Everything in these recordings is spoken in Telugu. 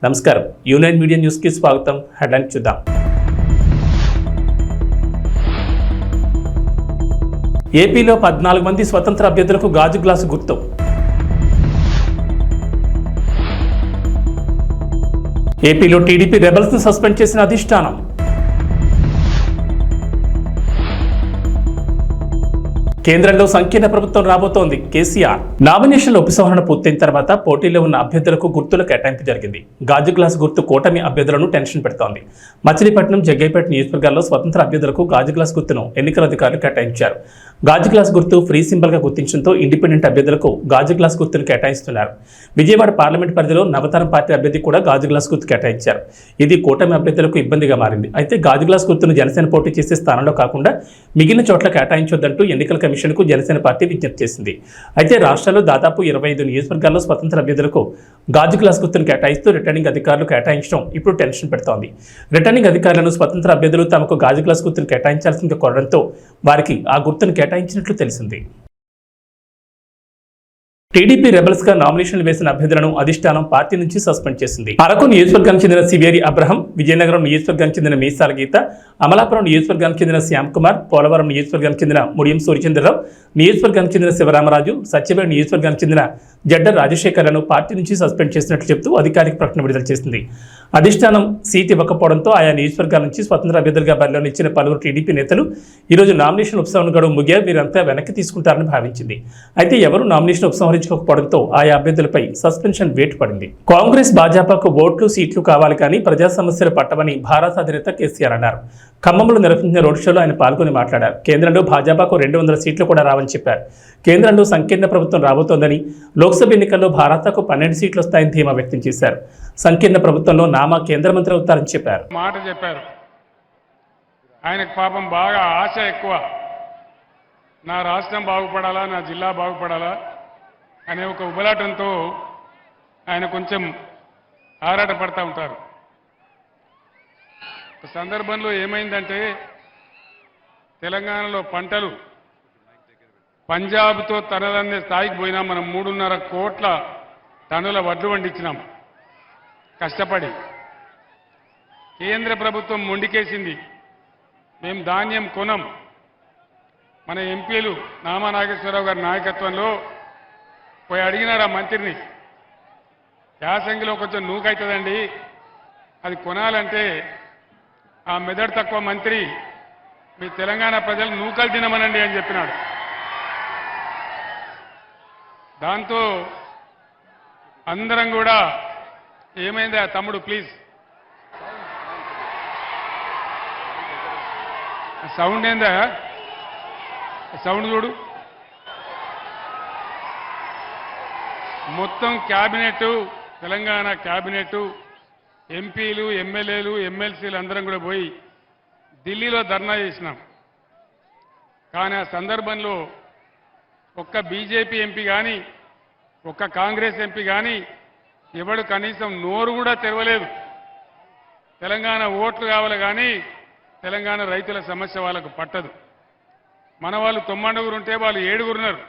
నమస్కారం, యూనియన్ మీడియా న్యూస్ కి స్వాగతం. హెడ్లైన్ చూద్దాం. ఏపీలో 14 మంది స్వతంత్ర అభ్యర్థులకు గాజు గ్లాసు గుర్తు. ఏపీలో టీడీపీ రెబల్స్ ను సస్పెండ్ చేసిన అధిష్టానం. కేంద్రంలో సంకీర్ణ ప్రభుత్వం రాబోతోంది. కేసీఆర్ నామినేషన్ల ఉపసంహరణ పూర్తయిన తర్వాత పోటీలో ఉన్న అభ్యర్థులకు గుర్తుల కేటాయింపు జరిగింది. గాజు గ్లాస్ గుర్తు కూటమి అభ్యర్థులను టెన్షన్ పెడుతోంది. మచిలీపట్నం, జగ్గైపేట నియోజకవర్గాల్లో స్వతంత్ర అభ్యర్థులకు గాజు గ్లాస్ గుర్తును ఎన్నికల అధికారులు కేటాయించారు. గాజు గ్లాస్ గుర్తు ఫ్రీ సింబల్ గా గుర్తించడంతో ఇండిపెండెంట్ అభ్యర్థులకు గాజు గ్లాస్ గుర్తును కేటాయిస్తున్నారు. విజయవాడ పార్లమెంట్ పరిధిలో నవతరం పార్టీ అభ్యర్థి కూడా గాజు గ్లాస్ గుర్తు కేటాయించారు. ఇది కూటమి అభ్యర్థులకు ఇబ్బందిగా మారింది. అయితే గాజు గ్లాస్ గుర్తును జనసేన పోటీ చేసే స్థానంలో కాకుండా మిగిలిన చోట్ల కేటాయించొద్దంటూ ఎన్నికల కమిషన్కు జనసేన పార్టీ విజ్ఞప్తి చేసింది. అయితే రాష్ట్రంలో దాదాపు 25 నియోజకవర్గాల్లో స్వతంత్ర అభ్యర్థులకు గాజు గ్లాస్ గుర్తును కేటాయిస్తూ రిటర్నింగ్ అధికారులు కేటాయించడం ఇప్పుడు టెన్షన్ పెడుతోంది. రిటర్నింగ్ అధికారులను స్వతంత్ర అభ్యర్థులు తమకు గాజు గ్లాస్ గుర్తును కేటాయించాల్సిందిగా కోరడంతో వారికి ఆ గుర్తును కేటాయించినట్లు తెలిసింది. టీడీపీ రెబల్స్ గా నామినేషన్లు వేసిన అభ్యర్థులను అధిష్టానం పార్టీ నుంచి సస్పెండ్ చేసింది. అరకు నియోజకవర్గానికి చెందిన సివేరి అబ్రహం, విజయనగరం నియోజకవర్గానికి చెందిన మీసాల గీత, అమలాపురం నియోజకవర్గానికి చెందిన శ్యామ్ కుమార్, పోలవరం నియోజకవర్గానికి చెందిన ముడియం సూర్యచంద్రరావు, నియోజకవర్గానికి చెందిన శివరామరాజు, సత్యవేడ నియోజకవర్గానికి చెందిన జడ్డర్ రాజశేఖర్లను పార్టీ నుంచి సస్పెండ్ చేసినట్లు చెబుతూ అధికారిక ప్రకటన విడుదల చేసింది. అధిష్టానం సీటు ఇవ్వకపోవడంతో ఆయా నియోజకవర్గాల నుంచి స్వతంత్ర అభ్యర్థులుగా బరిలో నిలిచిన పలువురు టీడీపీ నేతలు ఈరోజు నామినేషన్ ఉపసంహరణ గడువు ముగియా వీరంతా వెనక్కి తీసుకుంటారని భావించింది. అయితే ఎవరు నామినేషన్ ఉపసంహరించుకోకపోవడంతో ఆయా అభ్యర్థులపై సస్పెన్షన్ వేటు పడింది. కాంగ్రెస్, భాజపాకు ఓట్లు, సీట్లు కావాలి కానీ ప్రజా సమస్యలు పట్టవని భారత అధినేత కేసీఆర్ అన్నారు. ఖమ్మంలో నిర్వహించిన రోడ్ షోలో ఆయన పాల్గొని మాట్లాడారు. కేంద్రంలో భాజపాకు 200 సీట్లు కూడా రావని చెప్పారు. కేంద్రంలో సంకీర్ణ ప్రభుత్వం రాబోతోందని, లోక్సభ ఎన్నికల్లో భారతకు 12 సీట్లు వస్తాయని ధీమా వ్యక్తం చేశారు. సంకీర్ణ ప్రభుత్వంలో నామా కేంద్ర మంత్రి అవుతారని చెప్పారు. మాట చెప్పారు. ఆయనకు పాపం బాగా ఆశ ఎక్కువ. నా రాష్ట్రం బాగుపడాలా, నా జిల్లా బాగుపడాలా అనే ఒక ఉబలాటంతో ఆయన కొంచెం ఆరాటపడతా ఉంటారు. ఒక సందర్భంలో ఏమైందంటే తెలంగాణలో పంటలు పంజాబ్తో తనదన్నే స్థాయికి పోయినాం. మనం 3.5 కోట్ల టన్నుల వడ్లు పండించినాం కష్టపడి. కేంద్ర ప్రభుత్వం మొండికేసింది, మేము ధాన్యం కొనం. మన ఎంపీలు నామా నాగేశ్వరరావు గారి నాయకత్వంలో పోయి అడిగినారు ఆ మంత్రిని, యాసంగిలో కొంచెం నూకైతుందండి, అది కొనాలంటే ఆ మెదడు తక్కువ మంత్రి మీ తెలంగాణ ప్రజలు నూకలు తినమనండి అని చెప్పినాడు. దాంతో అందరం కూడా ఏమైందా తమ్ముడు ప్లీజ్ సౌండ్ ఏందా, సౌండ్ చూడు. మొత్తం క్యాబినెట్, తెలంగాణ క్యాబినెట్, ఎంపీలు, ఎమ్మెల్యేలు, ఎమ్మెల్సీలు అందరం కూడా పోయి ఢిల్లీలో ధర్నా చేసినాం. కానీ ఆ సందర్భంలో ఒక్క బీజేపీ ఎంపీ కానీ, ఒక్క కాంగ్రెస్ ఎంపీ కానీ ఎవడు కనీసం నోరు కూడా తెరవలేదు. తెలంగాణ ఓట్లు కావాలి కానీ తెలంగాణ రైతుల సమస్య వాళ్ళకు పట్టదు. మన వాళ్ళు 9 ఉంటే వాళ్ళు 7 ఉన్నారు.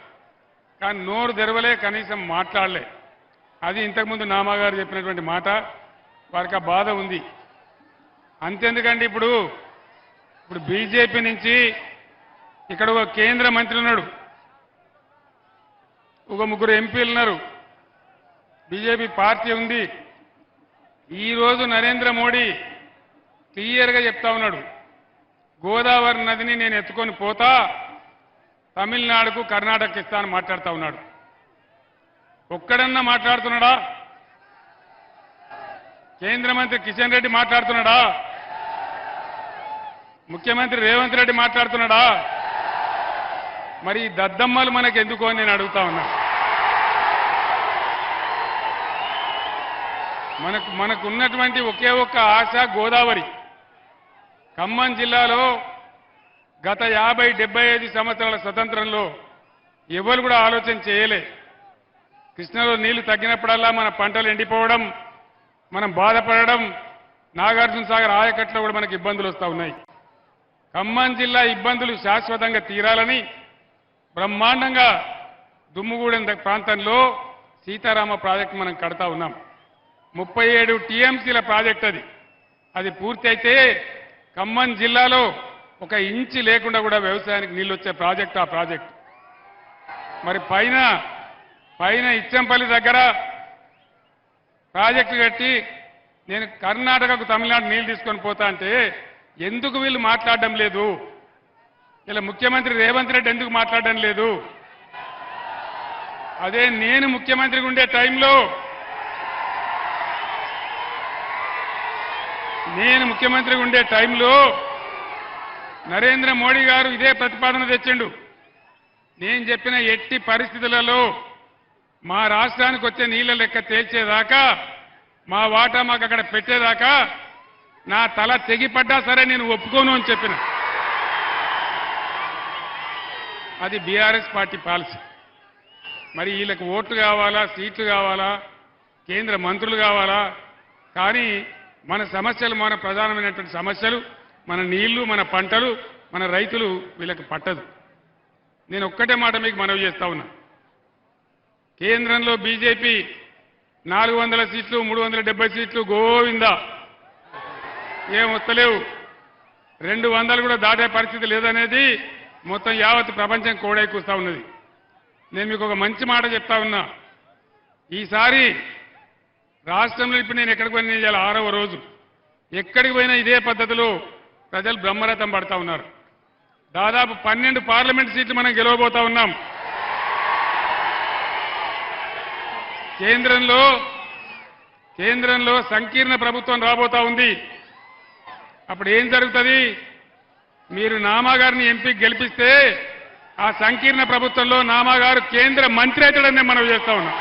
కానీ నోరు తెరవలే, కనీసం మాట్లాడలే. అది ఇంతకుముందు నామాగారు చెప్పినటువంటి మాట. వారికి ఆ బాధ ఉంది. అంతెందుకండి, ఇప్పుడు బీజేపీ నుంచి ఇక్కడ ఒక కేంద్ర మంత్రి ఉన్నాడు, ఒక 3 ఎంపీలు ఉన్నారు, బీజేపీ పార్టీ ఉంది. ఈరోజు నరేంద్ర మోడీ క్లియర్గా చెప్తా ఉన్నాడు, గోదావరి నదిని నేను ఎత్తుకొని పోతా, తమిళనాడుకు, కర్ణాటక ఇస్తాను మాట్లాడుతూ ఉన్నాడు. ఒక్కడన్నా మాట్లాడుతున్నాడా? కేంద్ర మంత్రి కిషన్ రెడ్డి మాట్లాడుతున్నాడా? ముఖ్యమంత్రి రేవంత్ రెడ్డి మాట్లాడుతున్నాడా? మరి ఈ దద్దమ్మలు మనకు ఎందుకు అని నేను అడుగుతా ఉన్నా. మనకు ఉన్నటువంటి ఒకే ఒక్క ఆశ గోదావరి. ఖమ్మం జిల్లాలో గత 50-75 సంవత్సరాల స్వతంత్రంలో ఎవరు కూడా ఆలోచన చేయలే. కృష్ణలో నీళ్లు తగ్గినప్పుడల్లా మన పంటలు ఎండిపోవడం, మనం బాధపడడం, నాగార్జున సాగర్ ఆయకట్లో కూడా మనకు ఇబ్బందులు వస్తూ ఉన్నాయి. ఖమ్మం జిల్లా ఇబ్బందులు శాశ్వతంగా తీరాలని బ్రహ్మాండంగా దుమ్ముగూడెం ప్రాంతంలో సీతారామ ప్రాజెక్టు మనం కడతా ఉన్నాం. 37 టీఎంసీల ప్రాజెక్ట్ అది పూర్తి అయితే ఖమ్మం జిల్లాలో ఒక ఇంచి లేకుండా కూడా వ్యవసాయానికి నీళ్ళు వచ్చే ప్రాజెక్ట్ ఆ ప్రాజెక్ట్. మరి పైన ఇచ్చంపల్లి దగ్గర ప్రాజెక్టు కట్టి నేను కర్ణాటకకు తమిళనాడు నీళ్లు తీసుకొని పోతా అంటే ఎందుకు వీళ్ళు మాట్లాడడం లేదు? ఇలా ముఖ్యమంత్రి రేవంత్ రెడ్డి ఎందుకు మాట్లాడడం లేదు? అదే నేను ముఖ్యమంత్రిగా ఉండే టైంలో నరేంద్ర మోడీ గారు ఇదే ప్రతిపాదన తెచ్చిండు. నేను చెప్పిన ఎట్టి పరిస్థితులలో మా రాష్ట్రానికి వచ్చే నీళ్ల లెక్క తేల్చేదాకా, మా వాటా మాకు అక్కడ పెట్టేదాకా నా తల తెగిపడ్డా సరే నేను ఒప్పుకోను అని చెప్పిన. అది బీఆర్ఎస్ పార్టీ పాలసీ. మరి వీళ్ళకి ఓట్లు కావాలా, సీట్లు కావాలా, కేంద్ర మంత్రులు కావాలా? కానీ మన సమస్యలు, మన ప్రధానమైనటువంటి సమస్యలు, మన నీళ్లు, మన పంటలు, మన రైతులు వీళ్ళకి పట్టదు. నేను ఒక్కటే మాట మీకు మనవి చేస్తా ఉన్నా. కేంద్రంలో బీజేపీ 400 సీట్లు, 370 సీట్లు గోవిందా, ఏం వస్తలేవు. 200 కూడా దాటే పరిస్థితి లేదనేది మొత్తం యావత్ ప్రపంచం కోడై కూస్తా ఉన్నది. నేను మీకు ఒక మంచి మాట చెప్తా ఉన్నా. ఈసారి రాష్ట్రంలో ఇప్పుడు నేను ఎక్కడికి పోయినా ఇవాళ 6వ రోజు, ఎక్కడికి పోయినా ఇదే పద్ధతిలో ప్రజలు బ్రహ్మరథం పడతా ఉన్నారు. దాదాపు 12 పార్లమెంట్ సీట్లు మనం గెలవబోతా ఉన్నాం. కేంద్రంలో సంకీర్ణ ప్రభుత్వం రాబోతా ఉంది. అప్పుడు ఏం జరుగుతుంది? మీరు నామాగారిని ఎంపీకి గెలిపిస్తే ఆ సంకీర్ణ ప్రభుత్వంలో నామాగారు కేంద్ర మంత్రి అవుతాడని మనం చేస్తా ఉన్నాం.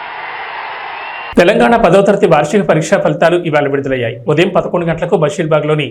తెలంగాణ 10వ తరగతి వార్షిక పరీక్షా ఫలితాలు ఇవాళ విడుదలయ్యాయి. ఉదయం 11 గంటలకు బషీర్బాగ్లోని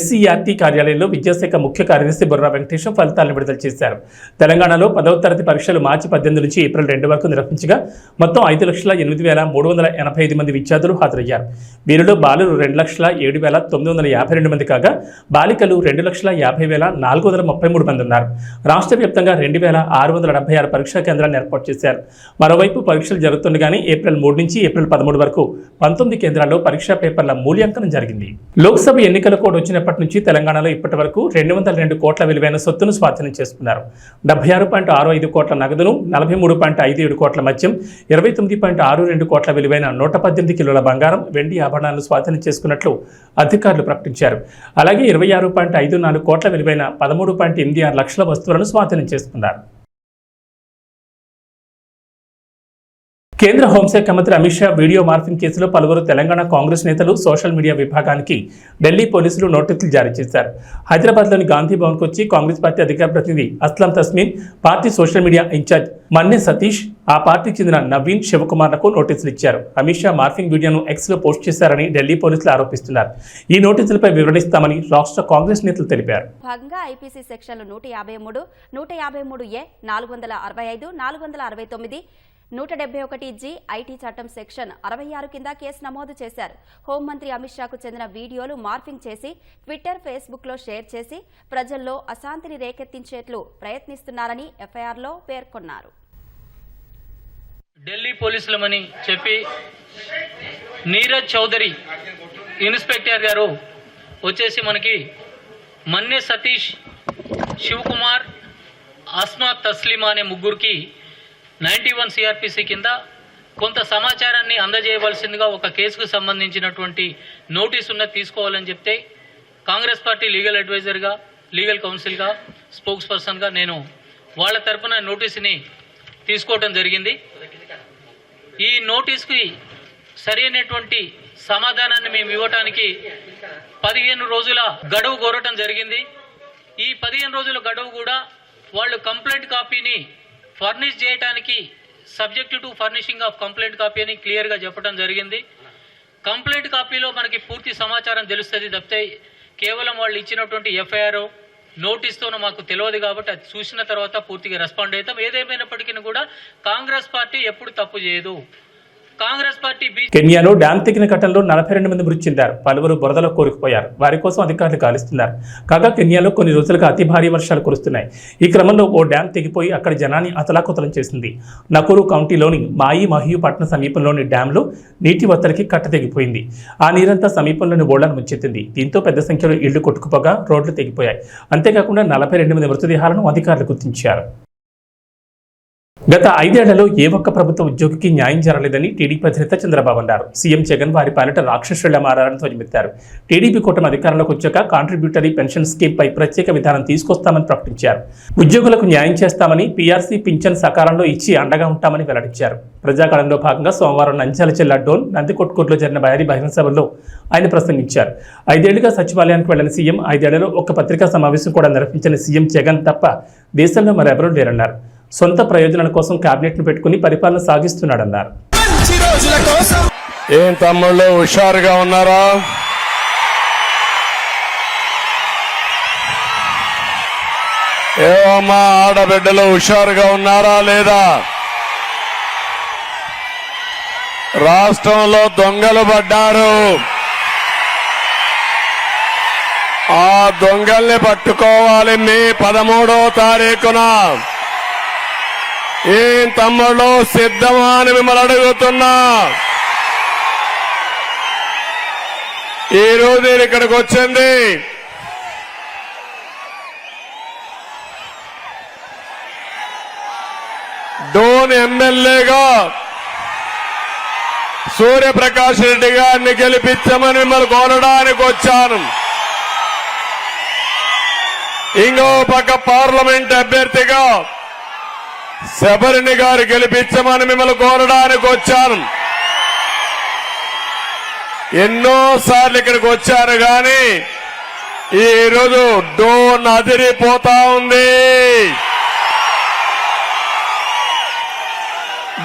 SCERT కార్యాలయంలో విద్యాశాఖ ముఖ్య కార్యదర్శి బుర్రా వెంకటేశం ఫలితాలను విడుదల చేశారు. తెలంగాణలో 10వ తరగతి పరీక్షలు మార్చి 18 నుంచి ఏప్రిల్ 2 వరకు నిర్వహించగా మొత్తం 5,08,385 మంది విద్యార్థులు హాజరయ్యారు. వీరిలో బాలురు 2,07,952 మంది కాగా బాలికలు 2,50,433 మంది ఉన్నారు. రాష్ట్ర వ్యాప్తంగా 2,676 పరీక్షా కేంద్రాలను ఏర్పాటు చేశారు. మరోవైపు పరీక్షలు జరుగుతుండగానే ఏప్రిల్ 3 నుంచి ఏప్రిల్ 13 వరకు 19 కేంద్రాల్లో పరీక్షా పేపర్ల మూల్యాంకనం జరిగింది. లోక్సభ ఎన్నికల కోడ్ వచ్చినప్పటి నుంచి తెలంగాణలో ఇప్పటి వరకు 202 కోట్ల విలువైన సొత్తును స్వాధీనం చేసుకున్నారు. 76.65 కోట్ల నగదును, 43.57 కోట్ల మద్యం, 29.62 కోట్ల విలువైన 118 కిలోల బంగారం, వెండి ఆభరణాలను స్వాధీనం చేసుకున్నట్లు అధికారులు ప్రకటించారు. అలాగే 26.54 కోట్ల విలువైన 13.86 లక్షల వస్తువులను స్వాధీనం చేసుకున్నారు. కేంద్ర హోంశాఖ మంత్రి అమిత్ షా వీడియో మార్ఫింగ్ కేసులో పలువురు తెలంగాణ కాంగ్రెస్ నేతలు సోషల్ మీడియా విభాగానికి ఢిల్లీ పోలీసులు నోటీసులు జారీ చేశారు. హైదరాబాద్లోని గాంధీ భవన్కు వచ్చి కాంగ్రెస్ పార్టీ అధికార ప్రతినిధి Aslam Tasmeen, party social media incharge Manne Satish, ఆ పార్టీకి చెందిన నవీన్ శివకుమార్లకు నోటీసులు ఇచ్చారు. అమిత్ షా మార్ఫింగ్ వీడియోను ఎక్స్లో పోస్ట్ చేశారని ఢిల్లీ పోలీసులు ఆరోపిస్తున్నారు. ఈ నోటీసులపై వివరణిస్తామని రాష్ట్ర కాంగ్రెస్ నేతలు తెలిపారు. భాగంగా ఐపీసీ సెక్షన్లు 153, 153A, 465, 469, 171G, ఐటీ చట్టం సెక్షన్ 66 కింద కేసు నమోదు చేశారు. హోంమంత్రి అమిత్ షాకు చెందిన వీడియోలు మార్ఫింగ్ చేసి ట్విట్టర్, ఫేస్బుక్లో షేర్ చేసి ప్రజల్లో అశాంతిని రేకెత్తించేట్లు ప్రయత్నిస్తున్నారని ఎఫ్ఐఆర్లో పేర్కొన్నారు. ఢిల్లీ పోలీసులమని చెప్పి నీరజ్ చౌదరి ఇన్స్పెక్టర్ గారు వచ్చేసి మనకి మన్నె సతీష్, శివకుమార్, అస్మా తస్లీమా అనే ముగ్గురికి 91 CRPC కింద కొంత సమాచారాన్ని అందజేయవలసిందిగా ఒక కేసుకు సంబంధించినటువంటి నోటీసు ఉన్నది తీసుకోవాలని చెప్తే కాంగ్రెస్ పార్టీ లీగల్ అడ్వైజర్గా, లీగల్ కౌన్సిల్గా, స్పోక్స్ పర్సన్గా నేను వాళ్ళ తరఫున నోటీసుని తీసుకోవడం జరిగింది. ఈ నోటీస్కి సరైనటువంటి సమాధానాన్ని మేము ఇవ్వటానికి 15 రోజుల గడువు కోరటం జరిగింది. ఈ 15 రోజుల గడువు కూడా వాళ్ళు కంప్లైంట్ కాపీని ఫర్నిష్ చేయడానికి subject to furnishing of complaint copy అని క్లియర్గా చెప్పడం జరిగింది. కంప్లైంట్ కాపీలో మనకి పూర్తి సమాచారం తెలుస్తుంది తప్పితే కేవలం వాళ్ళు ఇచ్చినటువంటి ఎఫ్ఐఆర్ నోటీస్తోనూ మాకు తెలియదు కాబట్టి అది చూసిన తర్వాత పూర్తిగా రెస్పాండ్ అవుతాం. ఏదేమైనప్పటికీ కూడా కాంగ్రెస్ పార్టీ ఎప్పుడు తప్పు చేయదు. కాంగ్రెస్ పార్టీ కెన్యాలో డ్యాం తెగిన ఘటనలో 42 మంది మృతి చెందారు. పలువురు బురదలో కూరుకుపోయారు. వారి కోసం అధికారులు గాలిస్తున్నారు. కాగా కెన్యాలో కొన్ని రోజులుగా అతి భారీ వర్షాలు కురుస్తున్నాయి. ఈ క్రమంలో ఓ డ్యాం తెగిపోయి అక్కడ జనాన్ని అతలాకుతలం చేసింది. నకూరు కౌంటీలోని మాయి మహియు పట్టణ సమీపంలోని డ్యాంలో నీటి ఒత్తడికి కట్ట తెగిపోయింది. ఆ నీరంతా సమీపంలోని ఓళ్లను ముంచెత్తింది. దీంతో పెద్ద సంఖ్యలో ఇళ్లు కొట్టుకుపోగా రోడ్లు తెగిపోయాయి. అంతేకాకుండా 42 మంది మృతదేహాలను అధికారులు గుర్తించారు. గత 5 ఏళ్లలో ఏ ఒక్క ప్రభుత్వ ఉద్యోగికి న్యాయం జరగలేదని టీడీపీ అధినేత చంద్రబాబు అన్నారు. సీఎం జగన్ వారి పాలిట రాక్షసులా మారారని ధ్వజమెత్తారు. టీడీపీ కూటమి అధికారంలోకి వచ్చాక కాంట్రిబ్యూటరీ పెన్షన్ స్కీమ్ పై ప్రత్యేక విధానం తీసుకొస్తామని ప్రకటించారు. ఉద్యోగులకు న్యాయం చేస్తామని, పీఆర్సీ పింఛన్ సకాలంలో ఇచ్చి అండగా ఉంటామని వెల్లడించారు. ప్రజాకాలంలో భాగంగా సోమవారం నంద్యాల జిల్లా డోన్ నందికొట్కూరులో జరిగిన భారీ బహిరంగ సభలో ఆయన ప్రసంగించారు. 5 ఏళ్లుగా సచివాలయానికి వెళ్లిన సీఎం 5 ఏళ్లలో ఒక్క పత్రికా సమావేశం కూడా నిర్వహించిన సీఎం జగన్ తప్ప దేశంలో మరెవరూ లేరన్నారు. సొంత ప్రయోజనాల కోసం కేబినెట్ ను పెట్టుకుని పరిపాలన సాగిస్తున్నాడన్నారు. ఏం తమ్ముళ్ళు హుషారుగా ఉన్నారా? ఏమమ్మా ఆడబిడ్డలు హుషారుగా ఉన్నారా లేదా? రాష్ట్రంలో దొంగలు పడ్డారు. ఆ దొంగల్ని పట్టుకోవాలి మే 13వ తారీఖున. ఏం తమ్ముళ్ళు సిద్ధమా అని మిమ్మల్ని అడుగుతున్నా. ఈరోజు నేను ఇక్కడికి వచ్చింది డోన్ ఎమ్మెల్యేగా సూర్యప్రకాష్ రెడ్డి గారిని గెలిపించమని మిమ్మల్ని కోరడానికి వచ్చాను. ఇంకో పక్క పార్లమెంట్ అభ్యర్థిగా శబరిని గారు గెలిపించమని మిమ్మల్ని కోరడానికి వచ్చాను. ఎన్నోసార్లు ఇక్కడికి వచ్చారు కానీ ఈరోజు డోన్ అదిరిపోతా ఉంది.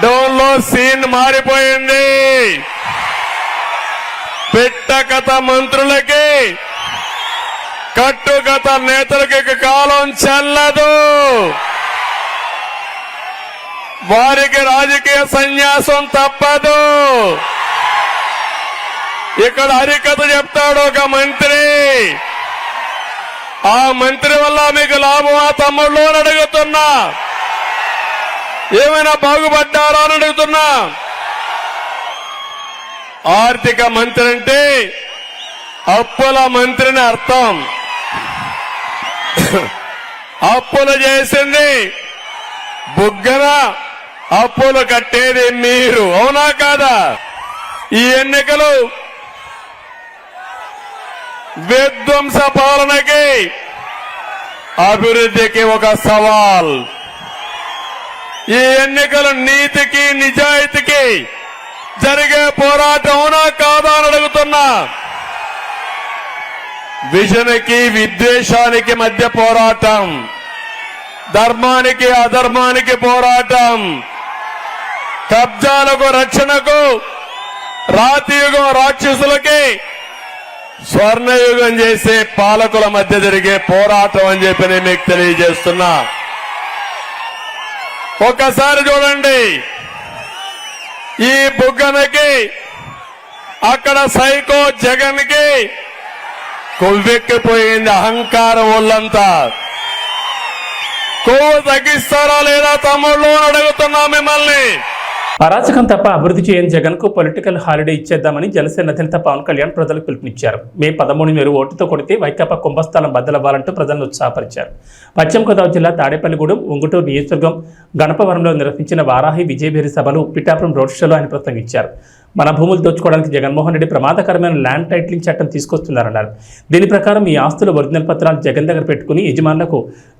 డోన్ లో సీన్ మారిపోయింది. పెట్టకథ మంత్రులకి, కట్టుకథ నేతలకి కాలం చెల్లదు. వారికి రాజకీయ సన్యాసం తప్పదు. ఇక్కడ హరికథ చెప్తాడు ఒక మంత్రి. ఆ మంత్రి వల్ల మీకు లాభమా తమ్ముళ్ళు అని అడుగుతున్నా. ఏమైనా బాగుపడ్డారా అని అడుగుతున్నా. ఆర్థిక మంత్రి అంటే అప్పుల మంత్రిని అర్థం. అప్పులు చేసింది బుగ్గన, అప్పులు కట్టేది మీరు. అవునా కాదా? ఈ ఎన్నికలు విధ్వంస పాలనకి, అభివృద్ధికి ఒక సవాల్. ఈ ఎన్నికలు నీతికి, నిజాయితీకి జరిగే పోరాటం. అవునా కాదా అని అడుగుతున్నా. విజన్కి విద్వేషానికి మధ్య పోరాటం, ధర్మానికి అధర్మానికి పోరాటం, కబ్జాలకు రక్షణకు, రాతియుగం రాక్షసులకి స్వర్ణయుగం చేసే పాలకుల మధ్య జరిగే పోరాటం అని చెప్పి నేను మీకు తెలియజేస్తున్నా. ఒక్కసారి చూడండి, ఈ బుగ్గనకి అక్కడ సైకో జగన్ కి కొవ్వెక్కిపోయింది అహంకారం ఒళ్ళంతా. కొవ్వు తగ్గిస్తారా లేదా తమ్ముళ్ళు అడుగుతున్నా మిమ్మల్ని. అరాచకం తప్ప అభివృద్ధి చేయని జగన్ కు పొలిటికల్ హాలిడే ఇచ్చేద్దామని జనసేన అధినేత పవన్ కళ్యాణ్ ప్రజలకు పిలుపునిచ్చారు. మే 13 మీరు ఓటుతో కొడితే వైకాపా కుంభస్థలం బద్దలవ్వాలంటూ ప్రజలను ఉత్సాహపరిచారు. పశ్చిమ గోదావరి జిల్లా తాడేపల్లిగూడెం, ఉంగుటూరు నియోజకవర్గం గణపవరంలో నిర్వహించిన వారాహి విజయభేరి సభలు, పిఠాపురం రోడ్ షోలో ఆయన ప్రసంగించారు. మన భూములు దోచుకోవడానికి జగన్మోహన్ రెడ్డి ప్రమాదకరమైన ల్యాండ్ టైటిలింగ్ చట్టం తీసుకొస్తున్నారన్నారు. దీని ప్రకారం మీ ఆస్తుల ఒరిజినల్ పత్రాలు జగన్ దగ్గర పెట్టుకుని యజమానులకు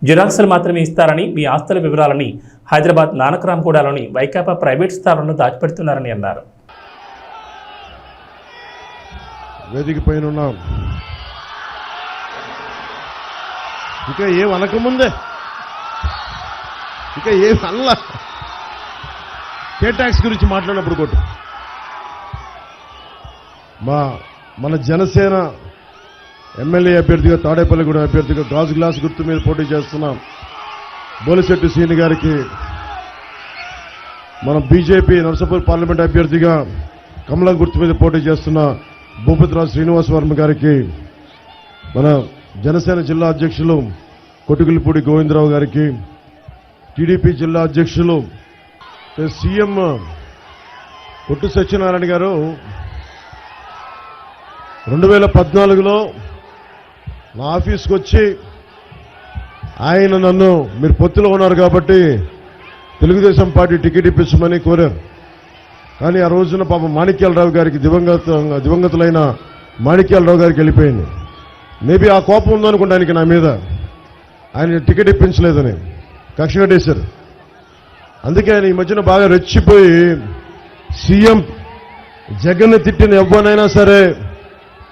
జిరాక్సులు మాత్రమే ఇస్తారని, మీ ఆస్తుల వివరాలని హైదరాబాద్ నానక్రామ్గూడలోని వైకాపా ప్రైవేట్ స్థావరంలో దాచిపెడుతున్నారని అన్నారు. వేదిక పైన ఉన్నాం. ఇక ఏం అనకముందే, ఇక ఏం అనలా, కే ట్యాక్స్ గురించి మాట్లాడినప్పుడు కొట్టు. మన జనసేన ఎమ్మెల్యే అభ్యర్థిగా, తాడేపల్లిగూడెం అభ్యర్థిగా గాజు గ్లాస్ గుర్తు మీద పోటీ చేస్తున్నాం బోలిశెట్టి శ్రీని గారికి మన బీజేపీ నర్సాపూర్ పార్లమెంట్ అభ్యర్థిగా కమలం గుర్తు మీద పోటీ చేస్తున్న భూపతిరాజు శ్రీనివాస్ వర్మ గారికి, మన జనసేన జిల్లా అధ్యక్షులు కొట్టుకులిపూడి గోవిందరావు గారికి, టీడీపీ జిల్లా అధ్యక్షులు సీఎం కొట్టు సత్యనారాయణ గారు 2014లో నా ఆఫీస్కి వచ్చి ఆయన నన్ను మీరు పొత్తులో ఉన్నారు కాబట్టి తెలుగుదేశం పార్టీ టికెట్ ఇప్పించమని కోరారు. కానీ ఆ రోజున పాపం మాణిక్యాలరావు గారికి దివంగతులైన మాణిక్యాలరావు గారికి వెళ్ళిపోయింది. మేబీ ఆ కోపం ఉందనుకుంటా ఆయనకి నా మీద, ఆయన టికెట్ ఇప్పించలేదని కక్ష కట్టేశారు. అందుకే ఆయన ఈ మధ్యన బాగా రెచ్చిపోయి సీఎం జగన్ని తిట్టిన ఎవ్వనైనా సరే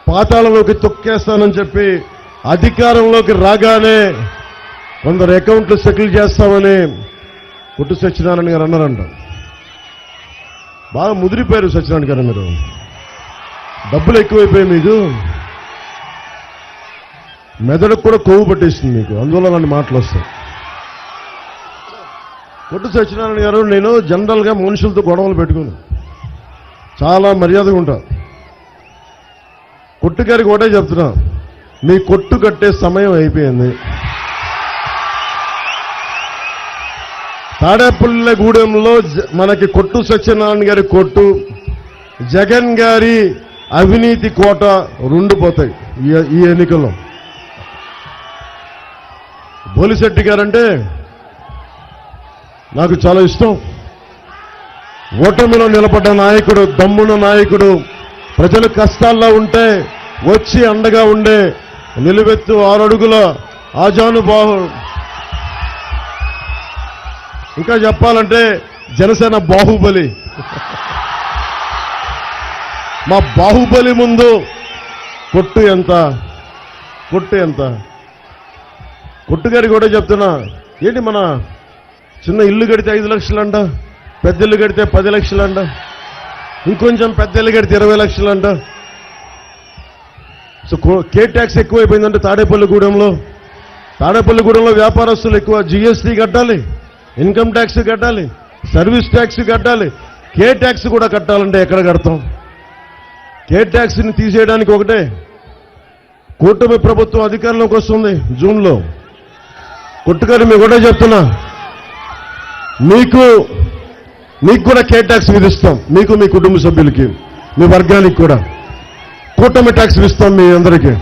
పాతాళంలోకి తొక్కేస్తానని చెప్పి అధికారంలోకి రాగానే కొందరు అకౌంట్లు సెటిల్ చేస్తామని కొట్టు సత్యనారాయణ గారు అన్నారంట. బాగా ముదిరిపోయారు సత్యనారాయణ గారు, మీరు డబ్బులు ఎక్కువైపోయాయి, మీకు మెదడుకు కూడా కొవ్వు పట్టేస్తుంది మీకు, అందువల్ల అలాంటి మాటలు వస్తాయి. కొట్టు సత్యనారాయణ గారు, నేను జనరల్గా మనుషులతో గొడవలు పెట్టుకోను, చాలా మర్యాదగా ఉంటా. కొట్టు గారికి ఒకటే చెప్తున్నా, మీ కొట్టు కట్టే సమయం అయిపోయింది. తాడేపల్లిగూడెంలో మనకి కొట్టు సత్యనారాయణ గారి కొట్టు, జగన్ గారి అవినీతి కోట రెండు పోతాయి ఈ ఎన్నికల్లో. బోలిశెట్టి గారంటే నాకు చాలా ఇష్టం. ఓటమిలో నిలబడ్డ నాయకుడు, దమ్మున నాయకుడు, ప్రజలు కష్టాల్లో ఉంటే వచ్చి అండగా ఉండే నిలువెత్తు 6 అడుగుల ఆజానుబాహు. ఇంకా చెప్పాలంటే జనసేన బాహుబలి. మా బాహుబలి ముందు కొట్టు ఎంత, కొట్టు ఎంత. కొట్టు గారికి కూడా చెప్తున్నా, ఏంటి మన చిన్న ఇల్లు కడితే 5 లక్షలంట, పెద్ద ఇల్లు కడితే 10 లక్షలంట, ఇంకొంచెం పెద్ద ఇల్లు కడితే 20 లక్షలంట. సో కే ట్యాక్స్ ఎక్కువైపోయిందంటే తాడేపల్లిగూడెంలో వ్యాపారస్తులు ఎక్కువ, జీఎస్టీ కట్టాలి, ఇన్కమ్ ట్యాక్స్ కట్టాలి, సర్వీస్ ట్యాక్స్ కట్టాలి. కే ట్యాక్స్ కూడా కట్టాలంటే ఎక్కడ కడతాం? కే ట్యాక్స్ని తీసేయడానికి ఒకటే, కూటమి ప్రభుత్వం అధికారంలోకి వస్తుంది జూన్లో. కొట్టుగారు మీకు కూడా చెప్తున్నా, మీకు కూడా కే ట్యాక్స్ విధిస్తాం, మీకు మీ కుటుంబ సభ్యులకి, మీ వర్గానికి కూడా కూటమి ట్యాక్స్ ఇస్తాం. మీ అందరికీ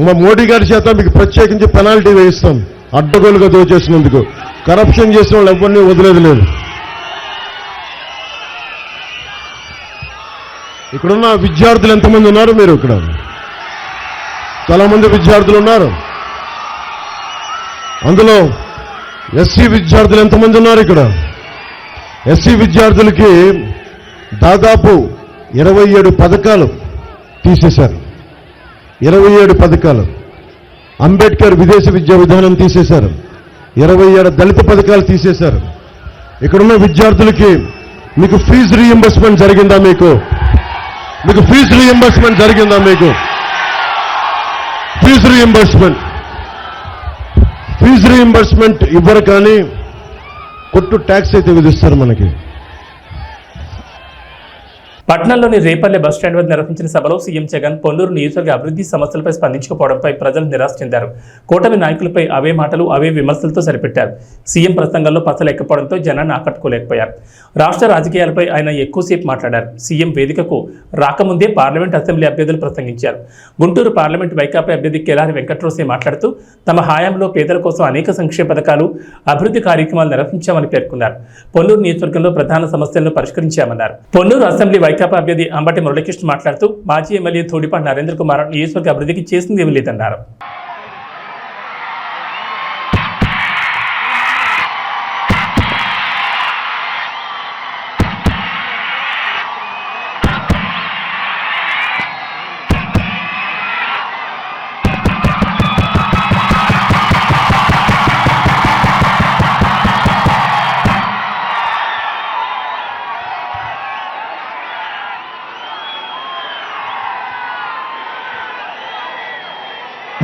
మా మోడీ గారి చేత మీకు ప్రత్యేకించి పెనాల్టీ వేయిస్తాం, అడ్డగోలుగా దోచేసినందుకు. కరప్షన్ చేసిన వాళ్ళు ఎవరిని వదిలేదు లేదు. ఇక్కడున్న విద్యార్థులు ఎంతమంది ఉన్నారు? మీరు ఇక్కడ చాలా మంది విద్యార్థులు ఉన్నారు. అందులో ఎస్సీ విద్యార్థులు ఎంతమంది ఉన్నారు? ఇక్కడ ఎస్సీ విద్యార్థులకి దాదాపు 27 పథకాలు తీసేశారు. 27 పథకాలు. అంబేద్కర్ విదేశీ విద్యా విధానం తీసేశారు. 27 దళిత పథకాలు తీసేశారు. ఇక్కడున్న విద్యార్థులకి మీకు ఫీజు రీయింబర్స్మెంట్ జరిగిందా? మీకు ఫీజు రీయింబర్స్మెంట్ జరిగిందా? మీకు ఫీజు రీయింబర్స్మెంట్ ఇవ్వరు, కానీ కొట్టు ట్యాక్స్ అయితే విధిస్తారు మనకి. పట్నంలోని రేపల్లె బస్టాండ్ వద్ద నిర్వహించిన సభలో సీఎం జగన్ పొన్నూరు నియోజకవర్గ అభివృద్ధి సమస్యలపై స్పందించకపోవడంపై ప్రజలు నిరాశ చెందారు. కూటమి నాయకులపై అవే మాటలు, అవే విమర్శలతో సరిపెట్టారు. సీఎం ప్రసంగంలో పచ్చలెక్కపోవడంతో జనాన్ని ఆకట్టుకోలేకపోయారు. రాష్ట్ర రాజకీయాలపై ఆయన ఎక్కువసేపు మాట్లాడారు. సీఎం వేదికకు రాకముందే పార్లమెంట్, అసెంబ్లీ అభ్యర్థులు ప్రసంగించారు. గుంటూరు పార్లమెంట్ వైకాపా అభ్యర్థి కెలారి వెంకట్రోసే మాట్లాడుతూ తమ హయాంలో పేదల కోసం అనేక సంక్షేమ పథకాలు, అభివృద్ధి కార్యక్రమాలు నిర్వహించామని పేర్కొన్నారు. పొన్నూరు నియోజకవర్గంలో ప్రధాన సమస్యలను పరిష్కరించామన్నారు. పొన్నూరు అసెంబ్లీ వైకాపా అభ్యర్థి అంబటి మురళీకృష్ణ మాట్లాడుతూ మాజీ ఎమ్మెల్యే ధూళిపాటి నరేంద్ర కుమార్ నియోజకవర్గ అభివృద్ధికి చేసింది ఏమీ లేదన్నారు.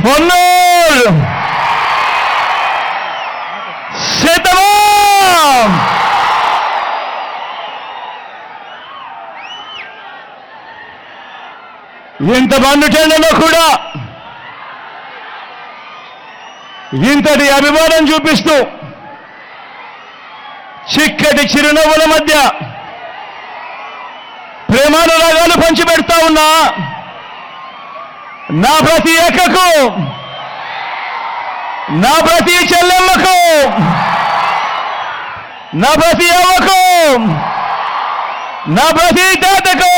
పొన్నూరు శతమం ఇంత బండుటెండలో కూడా ఇంతటి అభిమానం చూపిస్తూ చిక్కటి చిరునవ్వుల మధ్య ప్రేమానురాగాలు పంచిపెడతా ఉన్నా నా ప్రతి అక్కకు, నా ప్రతి చెల్లెమ్మకు, నా ప్రతి అవ్వకు, నా ప్రతి తాతకు,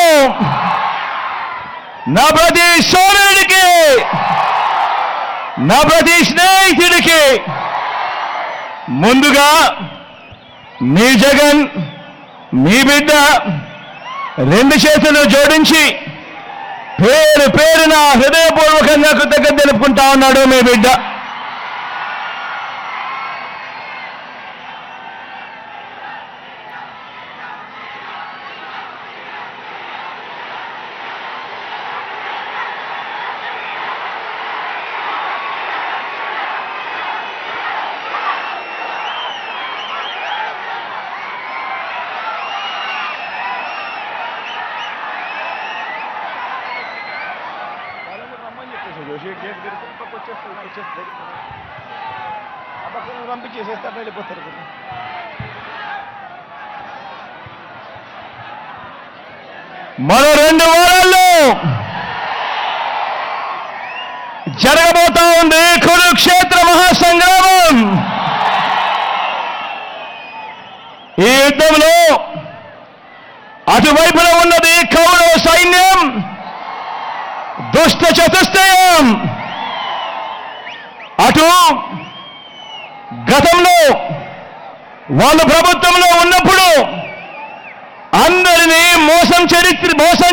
నా ప్రతి సోదరుడికి, నా ప్రతి స్నేహితుడికి ముందుగా మీ జగన్, మీ బిడ్డ రెండు చేతులు జోడించి పేరు పేరున హృదయపూర్వకంగా కృతజ్ఞత తెలుపుకుంటా ఉన్నాడు మీ బిడ్డ. మరో 2 వారాల్లో జరగబోతా ఉంది కురుక్షేత్ర మహాసంగ్రామం. ఈ యుద్ధంలో అటువైపున ఉన్నది కౌరవ సైన్యం, దుష్ట చతుష్టయం. అటు గతంలో వాళ్ళు ప్రభుత్వంలో ఉన్నప్పుడు అందరినీ మోసం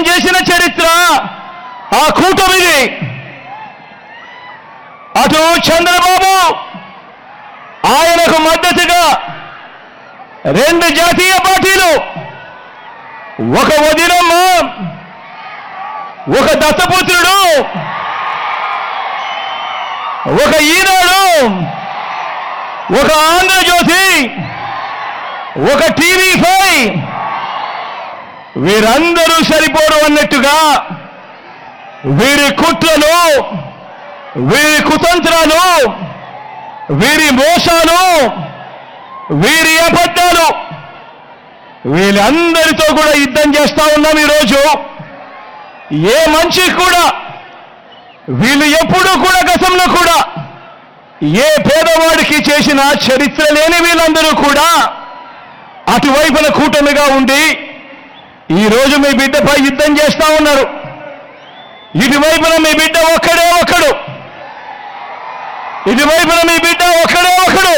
చేసిన చరిత్ర ఆ కూటమిది. అటు చంద్రబాబు, ఆయనకు మద్దతుగా 2 జాతీయ పార్టీలు, ఒక వదినమ్మ, ఒక దత్తపుత్రుడు, ఒక ఈనాడు, ఒక ఆంధ్రజ్యోతి, ఒక టీవీ5, వీరందరూ సరిపోరు అన్నట్టుగా వీరి కుట్రలు, వీరి కుతంత్రాలు, వీరి మోసాలు, వీరి అబద్ధాలు, వీళ్ళందరితో కూడా యుద్ధం చేస్తా ఉన్నాం ఈరోజు. ఏ మనిషి కూడా వీళ్ళు ఎప్పుడూ కూడా గతంలో కూడా ఏ పేదవాడికి చేసిన చరిత్ర లేని వీళ్ళందరూ కూడా అటువైపున కూటమిగా ఉండి ఈరోజు మీ బిడ్డపై యుద్ధం చేస్తా ఉన్నారు. ఇటువైపున మీ బిడ్డ ఒక్కడే ఒకడు, ఇటువైపున మీ బిడ్డ ఒక్కడే ఒకడు,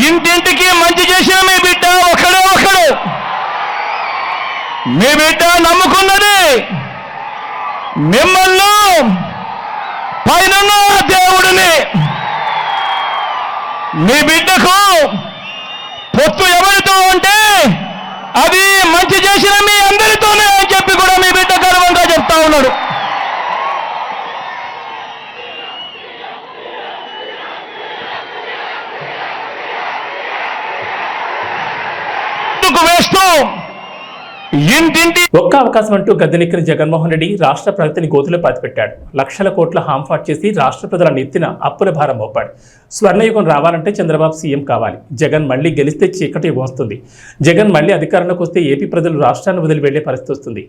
ఇంటింటికి మంచి చేసిన మీ బిడ్డ ఒక్కడే ఒకడు. మీ బిడ్డ నమ్ముకున్నది మిమ్మల్ని, పైన దేవుడిని. మీ బిడ్డకు పొత్తు ఎవరితో ఉంటే అది మంచి చేసిన మీ అందరితోనే అని చెప్పి కూడా మీ బిడ్డ గర్వంగా చెప్తా ఉన్నాడు. వేస్తూ ఇంటింటి ఒక్క అవకాశం అంటూ గద్దెనెక్కిన జగన్మోహన్ రెడ్డి రాష్ట్ర ప్రగతిని గోతులో పాతిపెట్టాడు. లక్షల కోట్ల హాంఫాట్ చేసి రాష్ట్ర ప్రజల నెత్తిన అప్పుల భారం మోపాడు. స్వర్ణయుగం రావాలంటే చంద్రబాబు సీఎం కావాలి. జగన్ మళ్లీ గెలిస్తే చీకటి వస్తుంది. జగన్ మళ్లీ అధికారంలోకి వస్తే ఏపీ ప్రజలు రాష్ట్రాన్ని వదిలి వెళ్లే పరిస్థితి వస్తుంది.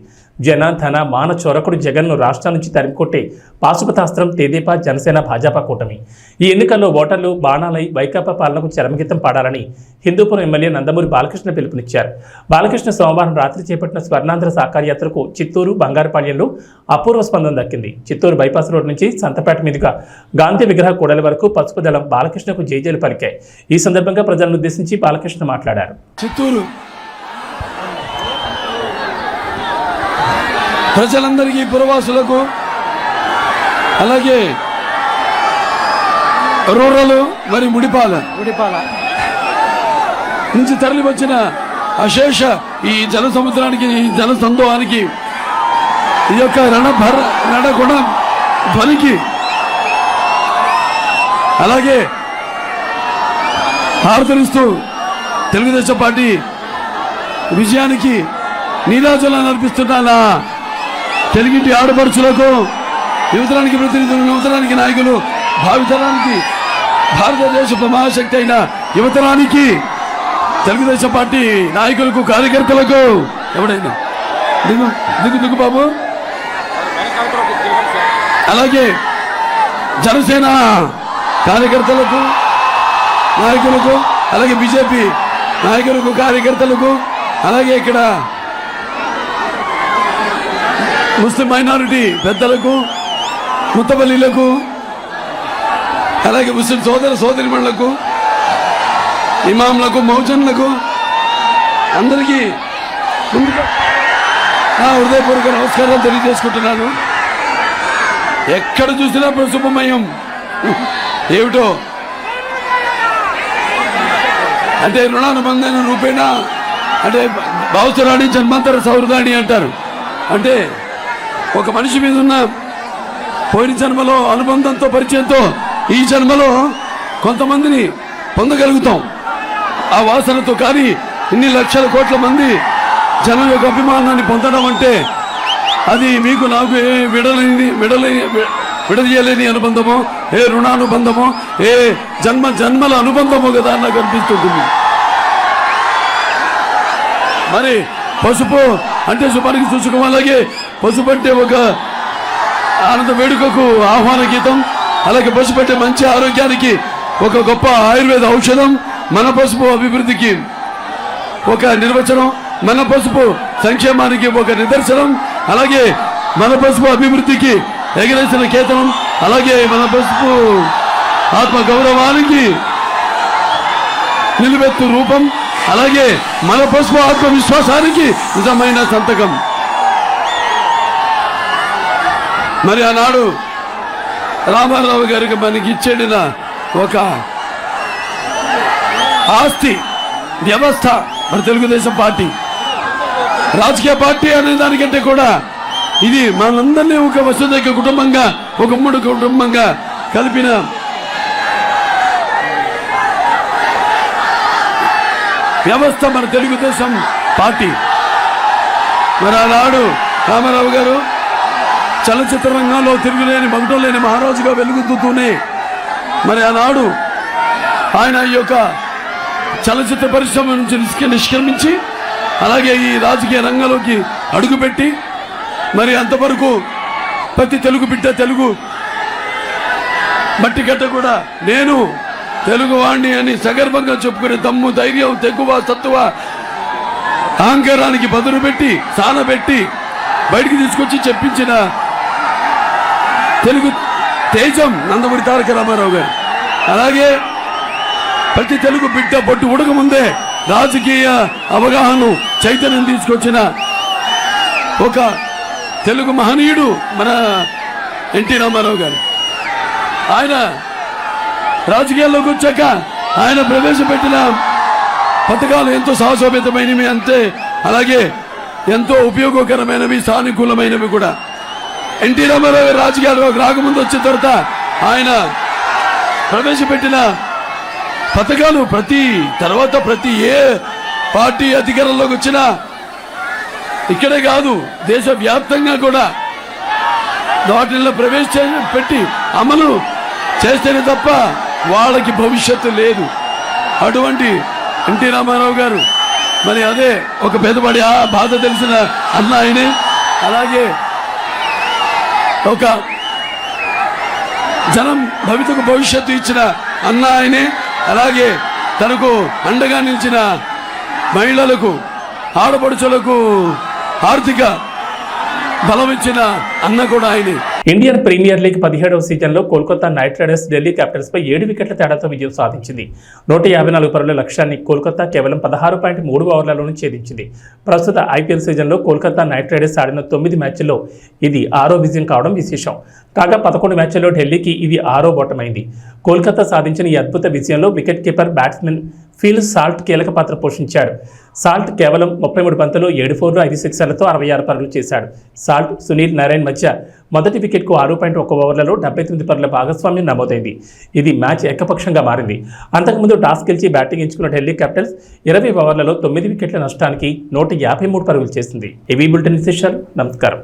జన ధన మాన చొరకుడు జగన్ను రాష్ట్రం నుంచి తరిమికొట్టే పాశుపతాస్త్రం తెదేపా, జనసేన, భాజపా కూటమి. ఈ ఎన్నికల్లో ఓటర్లు బాణాలై వైకాపా పాలనకు చరమగీతం పాడాలని హిందూపురం ఎమ్మెల్యే నందమూరి బాలకృష్ణ పిలుపునిచ్చారు. బాలకృష్ణ సోమవారం రాత్రి చేపట్టిన స్వర్ణాంధ్ర సాకార యాత్రకు చిత్తూరు, బంగారుపాళ్యంలో అపూర్వ స్పందన దక్కింది. చిత్తూరు బైపాస్ రోడ్ నుంచి సంతపేట మీదుగా గాంధీ విగ్రహ కూడల వరకు పసుపు దళం బాలకృష్ణకు జైజేలు పలికాయి. ఈ సందర్భంగా ప్రజలను ఉద్దేశించి బాలకృష్ణ మాట్లాడారు. చిత్తూరు ప్రజలందరికీ, పురవాసులకు, అలాగే రూరల్ మరి ముడిపాల నుంచి తరలి వచ్చిన అశేష ఈ జన సముద్రానికి, ఈ జన సందోహానికి, ఈ యొక్క రణగుణ ధ్వనికి, అలాగే హారతనిస్తూ తెలుగుదేశం పార్టీ విజయానికి నీరాజనాలు అర్పిస్తున్న నా తెలుగింటి ఆడపడుచులకు, యువతరానికి ప్రతినిధులు, యువతరానికి నాయకులు, భావితరానికి భారతదేశ మహాశక్తి అయిన యువతరానికి, తెలుగుదేశం పార్టీ నాయకులకు, కార్యకర్తలకు, ఎవడైనా దిగు దిగు దిగు బాబు, అలాగే జనసేన కార్యకర్తలకు, నాయకులకు, అలాగే బీజేపీ నాయకులకు, కార్యకర్తలకు, అలాగే ఇక్కడ ముస్లిం మైనారిటీ పెద్దలకు, ముత్తపల్లిలకు, అలాగే ముస్లిం సోదరిమణులకు, ఇమాంలకు, మౌజన్లకు అందరికీ ముందుగా హృదయపూర్వక నమస్కారాలు తెలియజేసుకుంటున్నాను. ఎక్కడ చూసినా శుభమయం ఏమిటో అంటే రుణానుబంధన రూపేణ అంటే భావసరాణి జన్మాంతర సౌహృదాన్ని అంటారు. అంటే ఒక మనిషి మీద ఉన్న పోయిన జన్మలో అనుబంధంతో, పరిచయంతో ఈ జన్మలో కొంతమందిని పొందగలుగుతాం ఆ వాసనతో. కానీ ఇన్ని లక్షల కోట్ల మంది జనం యొక్క అభిమానాన్ని పొందడం అంటే అది మీకు నాకు ఏ విడదీయలేని అనుబంధమో, ఏ రుణానుబంధమో, ఏ జన్మల అనుబంధమో కదా నాకు అనిపిస్తుంది. మరి పసుపు అంటే శుభానికి సూచకం, అలాగే పసుపు అంటే ఒక ఆనంద వేడుకకు ఆహ్వాన గీతం, అలాగే పసుపు అంటే మంచి ఆరోగ్యానికి ఒక గొప్ప ఆయుర్వేద ఔషధం, మన పసుపు అభివృద్ధికి ఒక నిర్వచనం, మన పసుపు సంక్షేమానికి ఒక నిదర్శనం, అలాగే మన పసుపు అభివృద్ధికి ఎగరేసిన కేతనం, అలాగే మన పసుపు ఆత్మ గౌరవానికి నిలువెత్తు రూపం, అలాగే మన పసుపు ఆత్మవిశ్వాసానికి నిజమైన సంతకం. మరి ఆనాడు రామారావు గారికి మనకి ఇచ్చేడిన ఒక ఆస్తి వ్యవస్థ మన తెలుగుదేశం పార్టీ. రాజకీయ పార్టీ అనే దానికంటే కూడా ఇది మనందరినీ ఒక వసుదైక కుటుంబంగా, ఒక ఉమ్మడి కుటుంబంగా కలిపిన వ్యవస్థ మన తెలుగుదేశం పార్టీ. మరి ఆనాడు రామారావు గారు చలచిత్ర రంగంలో తిరుగులేని, మగటం లేని మహారాజుగా వెలుగుతూనే మరి ఆనాడు ఆయన ఈ యొక్క చలచిత్ర పరిశ్రమ నుంచి నిష్క్రమించి అలాగే ఈ రాజకీయ రంగంలోకి అడుగుపెట్టి మరి అంతవరకు ప్రతి తెలుగు బిడ్డ, తెలుగు మట్టి గడ్డ కూడా నేను తెలుగు వాణ్ణి అని సగర్వంగా చెప్పుకునే దమ్ము, ధైర్యం, తెగువ, సత్తువ, అహంకారానికి బదులు పెట్టి, సానబెట్టి బయటికి తీసుకొచ్చి చెప్పించిన తెలుగు తేజం నందమూరి తారక రామారావు గారు. అలాగే ప్రతి తెలుగు బిడ్డ బొట్టు ఉడకముందే రాజకీయ అవగాహన, చైతన్యం తీసుకొచ్చిన ఒక తెలుగు మహనీయుడు మన ఎన్టీ రామారావు గారు. ఆయన రాజకీయాల్లోకి వచ్చాక ఆయన ప్రవేశపెట్టిన పథకాలు ఎంతో సాహసోపేతమైనవి, అంతే అలాగే ఎంతో ఉపయోగకరమైనవి, సానుకూలమైనవి కూడా. ఎన్టీ రామారావు గారు రాజకీయాల్లోకి రాకముందు వచ్చిన తర్వాత ఆయన ప్రవేశపెట్టిన పథకాలు ప్రతి ఏ పార్టీ అధికారంలోకి వచ్చినా ఇక్కడే కాదు దేశవ్యాప్తంగా కూడా వాటిల్లో ప్రవేశపెట్టి అమలు చేస్తేనే తప్ప వాళ్ళకి భవిష్యత్తు లేదు. అటువంటి ఎన్టీ రామారావు గారు మరి అదే ఒక పేదవాడి బాధ తెలిసిన అన్న ఆయనే, అలాగే ఒక జనం భవిష్యత్తు ఇచ్చిన అన్న ఆయనే, అలాగే తనకు అండగా నిలిచిన మహిళలకు, ఆడపడుచులకు ఆర్థిక బలం ఇచ్చిన అన్న కూడా ఆయనే. ఇండియన్ ప్రీమియర్ లీగ్ 17వ సీజన్లో కోల్కతా నైట్ రైడర్స్ ఢిల్లీ క్యాపిటల్స్పై 7 వికెట్ల తేడాతో విజయం సాధించింది. 154 పరుగుల లక్ష్యాన్ని కోల్కతా కేవలం 16.3 ఓవర్లలోనే ఛేదించింది. ప్రస్తుత ఐపీఎల్ సీజన్లో కోల్కతా నైట్ రైడర్స్ ఆడిన 9 మ్యాచ్ల్లో ఇది 6వ విజయం కావడం విశేషం. కాగా 11 మ్యాచ్ల్లో ఢిల్లీకి ఇది 6వ ఓటమైంది. కోల్కతా సాధించిన ఈ అద్భుత విజయంలో wicket keeper batsmen Phil Salt కీలక పాత్ర పోషించాడు. సాల్ట్ కేవలం 33 బంతులు 7 4లు 5 సిక్సర్లతో 66 పరుగులు చేశాడు. సాల్ట్, సునీల్ నారాయణ్ మధ్య మొదటి వికెట్కు 6.1 ఓవర్లలో 78 పరుగుల భాగస్వామ్యం నమోదైంది. ఇది మ్యాచ్ ఏకపక్షంగా మారింది. అంతకుముందు టాస్ గెలిచి బ్యాటింగ్ ఎంచుకున్న ఢిల్లీ క్యాపిటల్స్ 20 ఓవర్లలో 9 వికెట్ల నష్టానికి 153 పరుగులు చేసింది. ఏవీ బులెటిన్ విశేషాలు. నమస్కారం.